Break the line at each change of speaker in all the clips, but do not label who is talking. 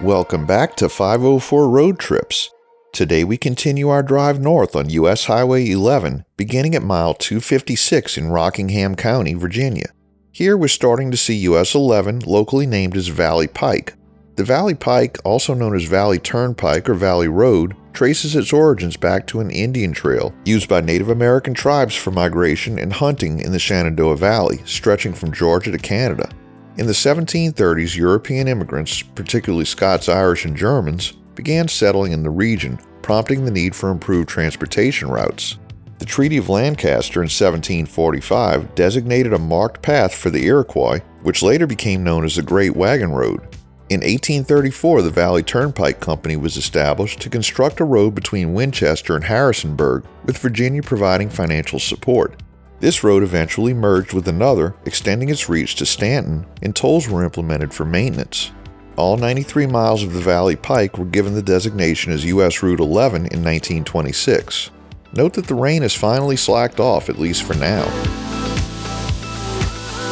Welcome back to 504 Road Trips. Today we continue our drive north on U.S. Highway 11, beginning at mile 256 in Rockingham County, Virginia. Here we're starting to see US 11, locally named as Valley Pike. The Valley Pike, also known as Valley Turnpike or Valley Road, traces its origins back to an Indian trail used by Native American tribes for migration and hunting in the Shenandoah Valley, stretching from Georgia to Canada. In the 1730s, European immigrants, particularly Scots, Irish, and Germans, began settling in the region, prompting the need for improved transportation routes. The Treaty of Lancaster in 1745 designated a marked path for the Iroquois, which later became known as the Great Wagon Road. In 1834, the Valley Turnpike Company was established to construct a road between Winchester and Harrisonburg, with Virginia providing financial support. This road eventually merged with another, extending its reach to Stanton, and tolls were implemented for maintenance. All 93 miles of the Valley Pike were given the designation as U.S. Route 11 in 1926. Note that the rain has finally slacked off, at least for now.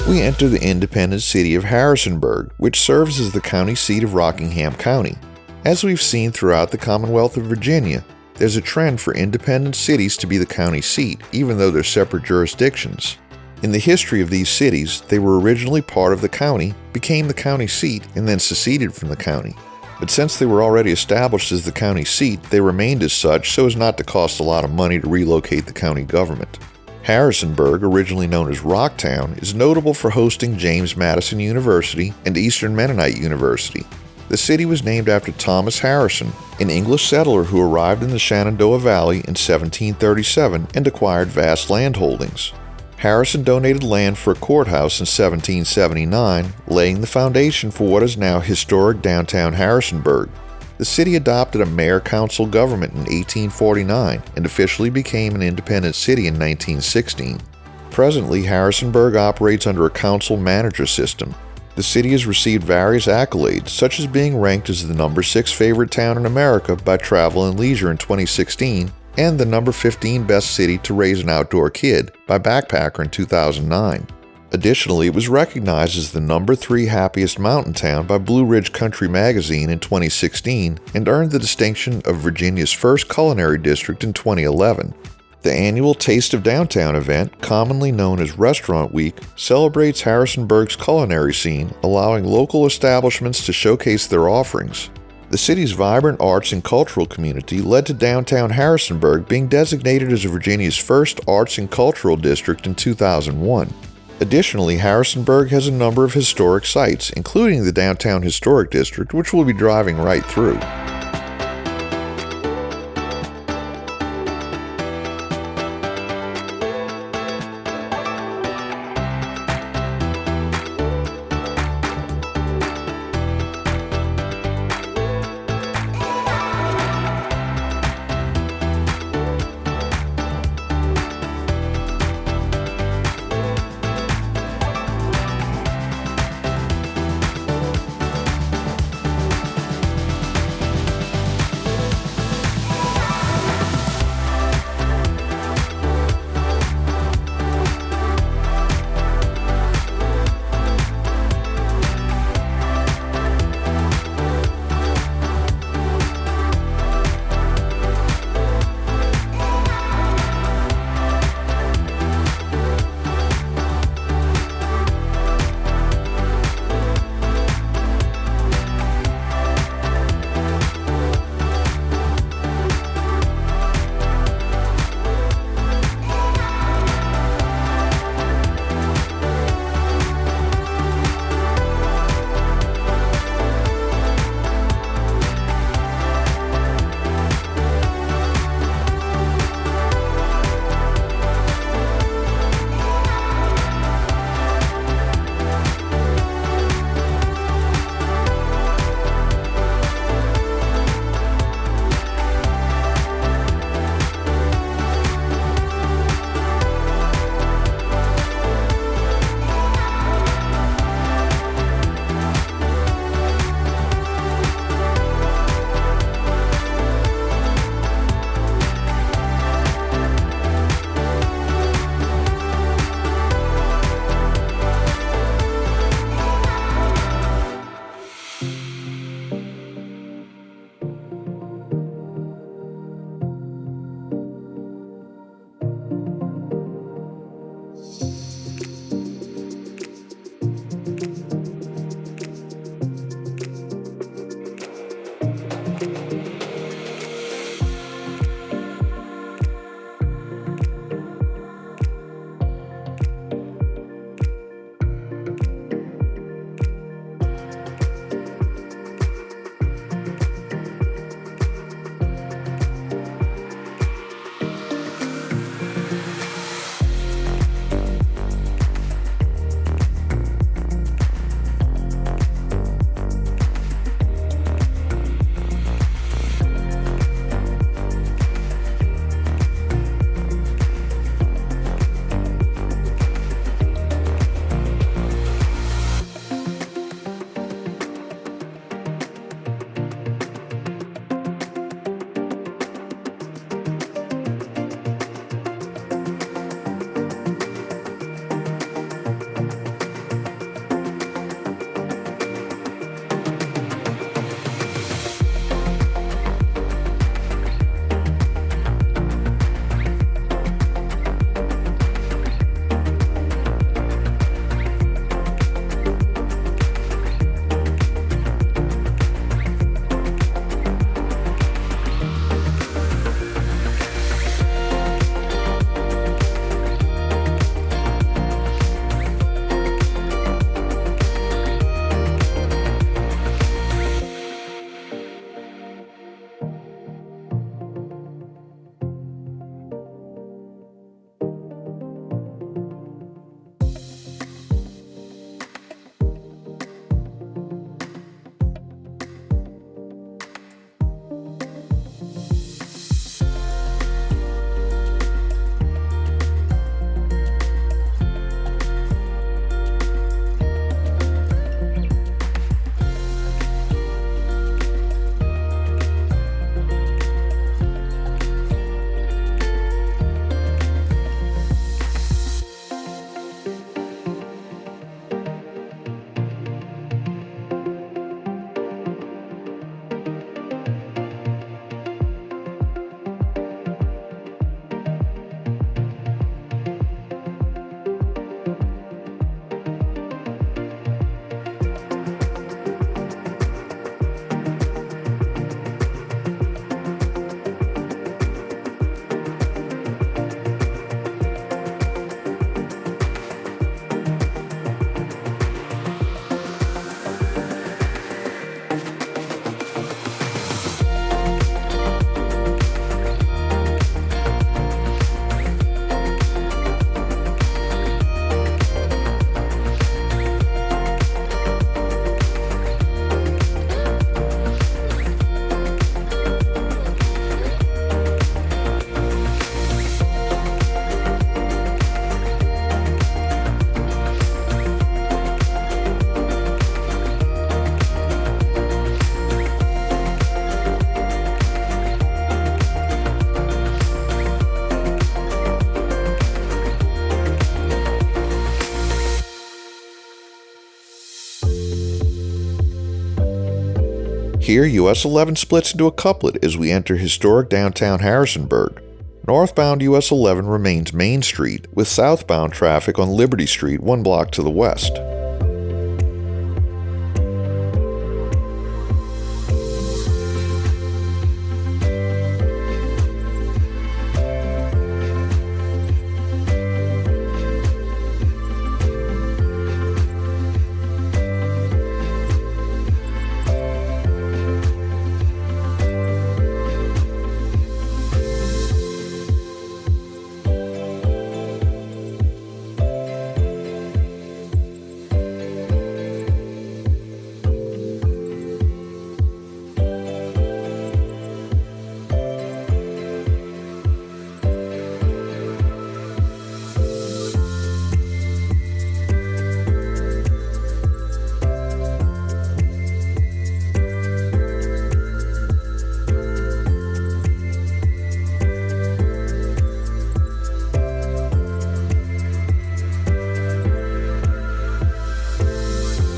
We enter the independent city of Harrisonburg, which serves as the county seat of Rockingham County. As we've seen throughout the Commonwealth of Virginia, there's a trend for independent cities to be the county seat, even though they're separate jurisdictions. In the history of these cities, they were originally part of the county, became the county seat, and then seceded from the county. But since they were already established as the county seat, they remained as such so as not to cost a lot of money to relocate the county government. Harrisonburg, originally known as Rocktown, is notable for hosting James Madison University and Eastern Mennonite University. The city was named after Thomas Harrison, an English settler who arrived in the Shenandoah Valley in 1737 and acquired vast land holdings. Harrison donated land for a courthouse in 1779, laying the foundation for what is now historic downtown Harrisonburg. The city adopted a mayor-council government in 1849 and officially became an independent city in 1916. Presently, Harrisonburg operates under a council-manager system. The city has received various accolades, such as being ranked as the number 6 favorite town in America by Travel and Leisure in 2016 and the number 15 best city to raise an outdoor kid by Backpacker in 2009. Additionally, it was recognized as the number 3 happiest mountain town by Blue Ridge Country Magazine in 2016 and earned the distinction of Virginia's first culinary district in 2011. The annual Taste of Downtown event, commonly known as Restaurant Week, celebrates Harrisonburg's culinary scene, allowing local establishments to showcase their offerings. The city's vibrant arts and cultural community led to downtown Harrisonburg being designated as Virginia's first arts and cultural district in 2001. Additionally, Harrisonburg has a number of historic sites, including the Downtown Historic District, which we'll be driving right through. here, US 11 splits into a couplet as we enter historic downtown Harrisonburg. Northbound US 11 remains Main Street, with southbound traffic on Liberty Street 1 block to the west.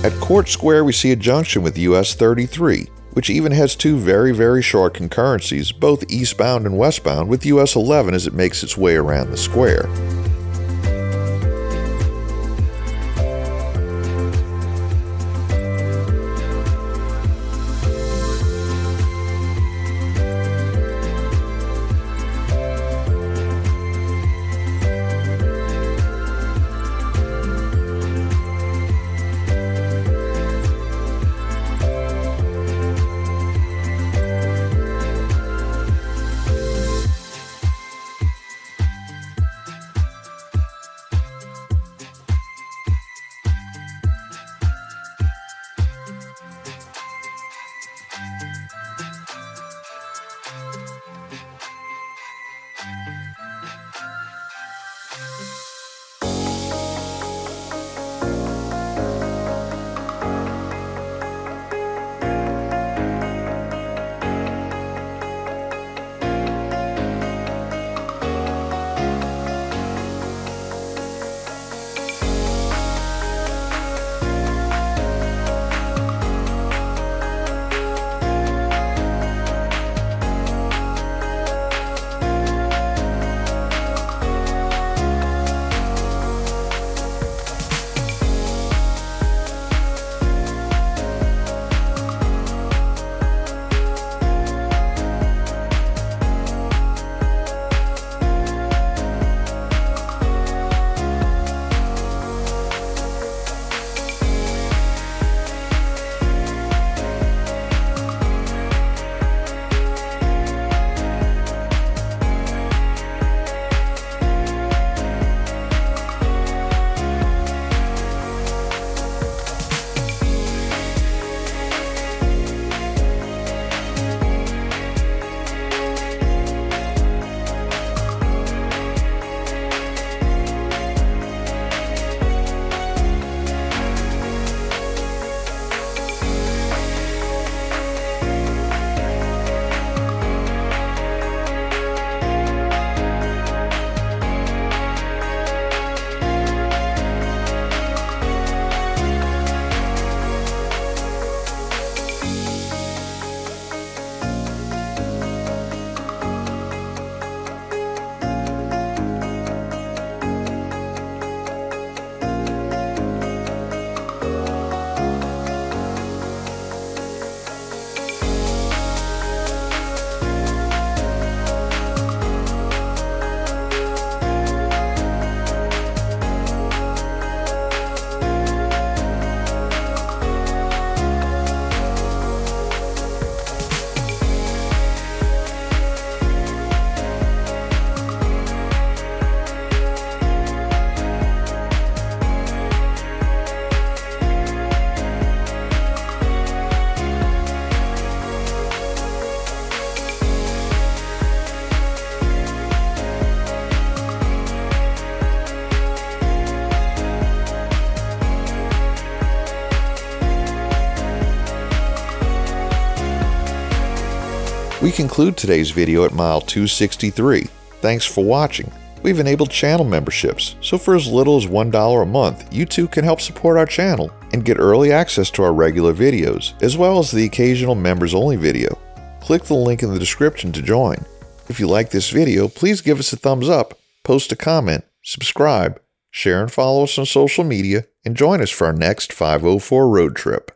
At Court Square, we see a junction with US 33, which even has two very short concurrencies, both eastbound and westbound, with US 11 as it makes its way around the square. We conclude today's video at mile 263. Thanks for watching. We've enabled channel memberships, so for as little as $1 a month, you too can help support our channel. and get early access to our regular videos, as well as the occasional members-only video. Click the link in the description to join. If you like this video, please give us a thumbs up, post a comment, subscribe, share and follow us on social media, and join us for our next 504 road trip.